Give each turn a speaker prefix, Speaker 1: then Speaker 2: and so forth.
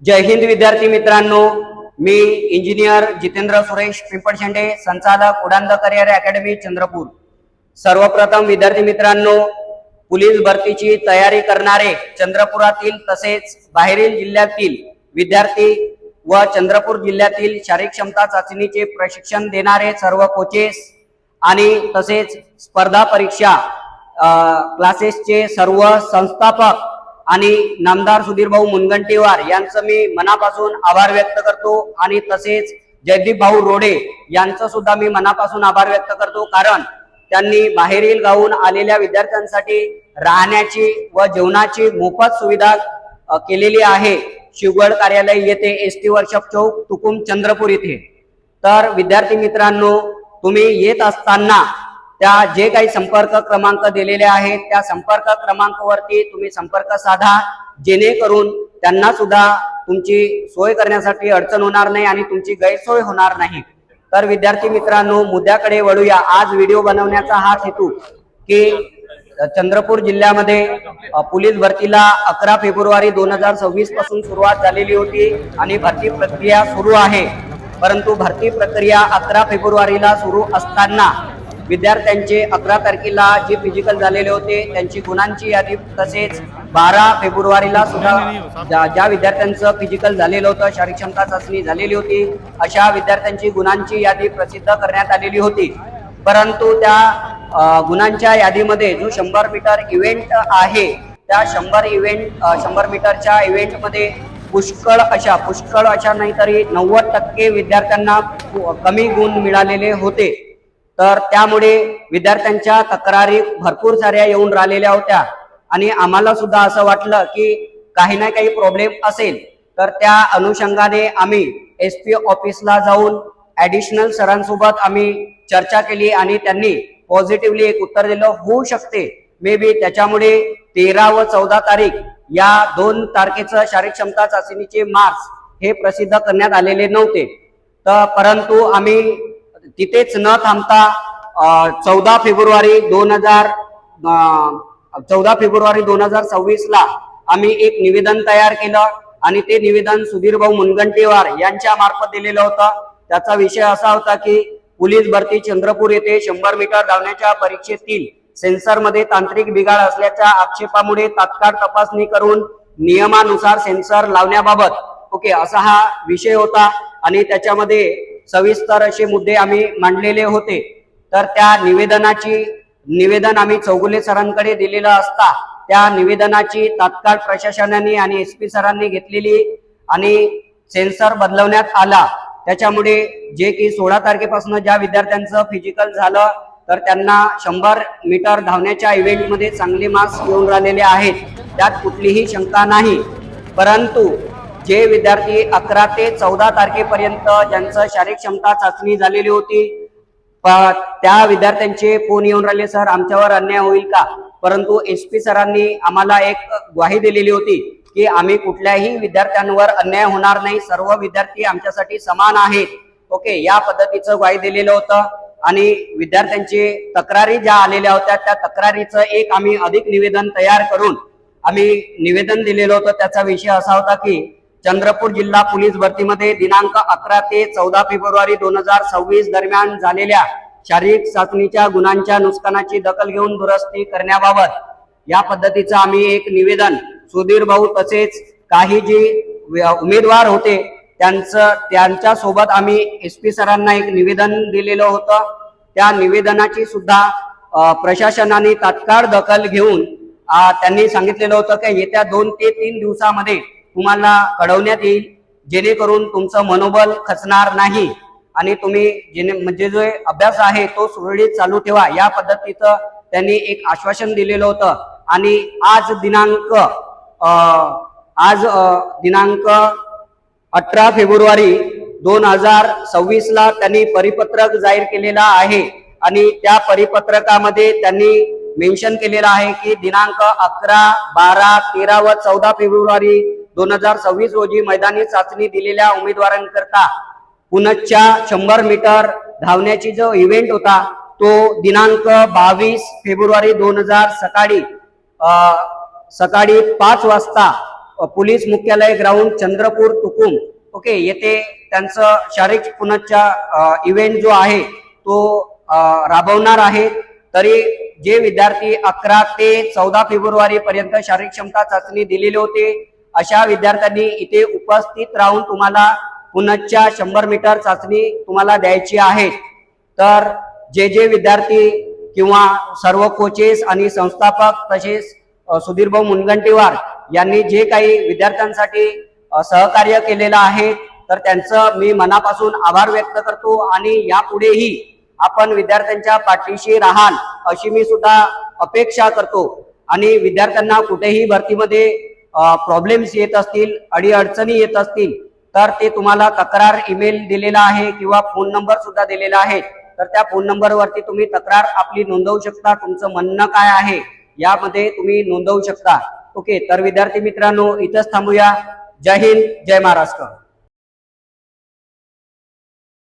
Speaker 1: जय हिंद विद्यार्थी मित्रांनो, मी इंजिनियर जितेंद्र सुरेश पिंपळशेंडे, संचालक उडान करिअर अकॅडमी चंद्रपूर। सर्वप्रथम विद्यार्थी मित्रांनो, पोलीस भरतीची तयारी करणारे चंद्रपुरातील तसेच बाहेरील जिल्ह्यातील विद्यार्थी व चंद्रपूर जिल्ह्यातील शारीरिक क्षमता चाचणीचे प्रशिक्षण देणारे सर्व कोचेस आणि तसेच स्पर्धा परीक्षा क्लासेसचे सर्व संस्थापक आणि नामदार सुधीर भाऊ मुनगंटीवार यांचं मी मनापासून आभार व्यक्त करतो आणि तसेच जयदीप भाऊ रोडे यांचं सुद्धा मी मनापासून आभार व्यक्त करतो, कारण त्यांनी बाहेरील गावून आलेल्या विद्यार्थ्यांसाठी राहण्याची व जेवणाची मोफत सुविधा केलेली आहे शिवगड कार्यालय येथे एसटी वर्कशॉप चौक तुकुम चंद्रपूर येथे। तर विद्यार्थी मित्रांनो, तुम्ही येत असताना त्या जे काही संपर्क क्रमांक दिलेले आहेत त्या संपर्क क्रमांकावरती तुम्ही संपर्क साधा, जेणेकरून त्यांना सुद्धा तुमची सोय करण्यासाठी अडचण होणार नाही आणि तुमची गैरसोय होणार नाही। तर विद्यार्थी मित्रांनो, मुद्द्याकडे वळूया। आज व्हिडिओ बनवण्याचा हा हेतू की चंद्रपूर जिल्ह्यामध्ये पोलीस भरतीला 11 फेब्रुवारी 2026 पासून सुरुवात झालेली होती आणि भरती प्रक्रिया सुरू आहे, परंतु भरती प्रक्रिया 11 फेब्रुवारीला सुरू असताना विद्यार्थ्यांचे 11 तारखेला जे फिजिकल झालेले होते त्यांची गुणांची यादी, तसेच 12 फेब्रुवारीला सुद्धा ज्या विद्यार्थ्यांचं फिजिकल झालेलं होतं, शारीरिक क्षमता चाचणी झालेली होती, अशा विद्यार्थ्यांची गुणांची यादी प्रसिद्ध करण्यात आलेली होती। परंतु त्या गुणांच्या यादीमध्ये जो 100 मीटर इव्हेंट आहे त्या 100 मीटरच्या इव्हेंटमध्ये पुष्कळ अशा नाही तरी 90% विद्यार्थ्यांना कमी गुण मिळालेले होते। तर त्यामुळे विद्यार्थ्यांच्या तक्रारी भरपूर साऱ्या येऊन राहिलेल्या होत्या आणि आम्हाला सुद्धा असं वाटलं की काही ना काही प्रॉब्लेम असेल। तर त्या अनुषंगाने आम्ही एसपी ऑफिसला जाऊन ऍडिशनल सरांसोबत आम्ही चर्चा केली आणि त्यांनी पॉझिटिव्हली एक उत्तर दिलं, होऊ शकते मे बी त्याच्यामुळे 13 व 14 तारीख या 2 तारखेचं शारीरिक क्षमता चाचणीचे मार्क्स हे प्रसिद्ध करण्यात आलेले नव्हते। तर परंतु आम्ही तिथेच न थांबता 14 फेब्रुवारी 2026 ला आम्ही एक निवेदन तयार केलं आणि ते निवेदन सुधीर भाऊ मुनगंटीवार यांच्या मार्फत दिलेलं होतं। त्याचा विषय असा होता की पोलीस भरती चंद्रपूर येथे 100 मीटर धावण्याच्या परीक्षेतील सेन्सरमध्ये तांत्रिक बिघाड असल्याच्या आक्षेपामुळे तात्काळ तपासणी करून नियमानुसार सेन्सर लावण्याबाबत असा हा विषय होता आणि त्याच्यामध्ये सविस्तर असे मुद्दे आम्ही मांडलेले होते। तर त्या निवेदन आम्ही चौगुले सरांकडे दिलेलं असता त्या निवेदनाची तात्काळ प्रशासनाने आणि एसपी सरांनी घेतलेली आणि सेन्सर बदलवण्यात आला। त्याच्यामुळे जे की 16 तारखेपासून ज्या विद्यार्थ्यांचं फिजिकल झालं तर त्यांना 100 मीटर धावण्याच्या इव्हेंटमध्ये चांगले मार्क्स येऊन राहिलेले आहेत, त्यात कुठलीही शंका नाही। परंतु जे विद्यार्थी 11 ते 14 तारखेपर्यंत ज्यांचं शारीरिक क्षमता चाचणी झालेली होती त्या विद्यार्थ्यांचे फोन येऊन राहिले, सर आमच्यावर अन्याय होईल का? परंतु एसपी सरांनी आम्हाला एक ग्वाही दिलेली होती की आम्ही कुठल्याही विद्यार्थ्यांवर अन्याय होणार नाही, सर्व विद्यार्थी आमच्यासाठी समान आहेत। या पद्धतीचं ग्वाही दिलेलं होतं आणि विद्यार्थ्यांचे तक्रारी ज्या आलेल्या होत्या त्या तक्रारीचं एक आम्ही अधिक निवेदन तयार करून आम्ही निवेदन दिलेलं होतं। त्याचा विषय असा होता की चंद्रपूर जिल्हा पोलीस भरतीमध्ये दिनांक 11 ते 14 फेब्रुवारी 2026 दरम्यान झालेल्या शारीरिक चाचणीच्या गुणांच्या नुकसानाची दखल घेऊन दुरुस्ती करण्याबाबत या पद्धतीचं आम्ही एक निवेदन सुधीर भाऊ तसेच काही जे उमेदवार होते त्यांच्या सोबत आम्ही एसपी सरांना एक निवेदन दिलेलं होतं। त्या निवेदनाची सुद्धा प्रशासनाने तात्काळ दखल घेऊन त्यांनी सांगितलेलं होतं की येत्या 2 ते 3 दिवसामध्ये तुम्हाला कळवण्यात येईल, जेणेकरून तुमचं मनोबल खचणार नाही आणि तुम्ही म्हणजे जो अभ्यास आहे तो सुरळीत चालू ठेवा, या पद्धतीचं त्यांनी एक आश्वासन दिलेलं होतं। आणि आज दिनांक 18 फेब्रुवारी 2026 ला त्यांनी परिपत्रक जाहीर केलेला आहे आणि त्या परिपत्रकामध्ये त्यांनी मेन्शन केलेलं आहे की दिनांक 11, 12, 13 व 14 फेब्रुवारी 2026 रोजी मैदानी चाचणी दिलेल्या उमेदवारांकरता पुनश्च्या 100 मीटर धावण्याची जो इव्हेंट होता तो दिनांक 22 फेब्रुवारी 2000 सकाळी 5 वाजता पोलीस मुख्यालय ग्राउंड चंद्रपूर तुकुम ओके येथे त्यांचं शारीरिक पुनश्चा इव्हेंट जो आहे तो राबवणार आहे। तरी जे विद्यार्थी 11 ते 14 फेब्रुवारी पर्यंत शारीरिक क्षमता चाचणी दिलेले होते अशा विद्यार्थ्यांनी इथे उपस्थित राहून तुम्हाला पुनश्चा 100 मीटर चाचणी तुम्हाला द्यायची आहे। तर जे विद्यार्थी किंवा सर्व कोचेस आणि संस्थापक तसेच सुधीरभाऊ मुनगंटीवार यांनी जे काही विद्यार्थ्यांसाठी सहकार्य केलेलं आहे तर त्यांचं मी मनापासून आभार व्यक्त करतो आणि यापुढेही आपण विद्यार्थ्यांच्या पाठीशी राहाल अशी मी सुद्धा अपेक्षा करतो। आणि विद्यार्थ्यांना कुठेही भरतीमध्ये प्रॉब्लेम्स येत असतील, अडीअडचणी येत असतील तर ते तुम्हाला तक्रार ईमेल दिलेला आहे किंवा फोन नंबर सुद्धा दिलेला आहे। तर त्या फोन नंबरवरती तुम्ही तक्रार आपली नोंदवू शकता, तुमचं म्हणणं काय आहे यामध्ये तुम्ही नोंदवू शकता। ओके, तर विद्यार्थी मित्रांनो इथंच थांबूया। जय हिंद, जय महाराष्ट्र।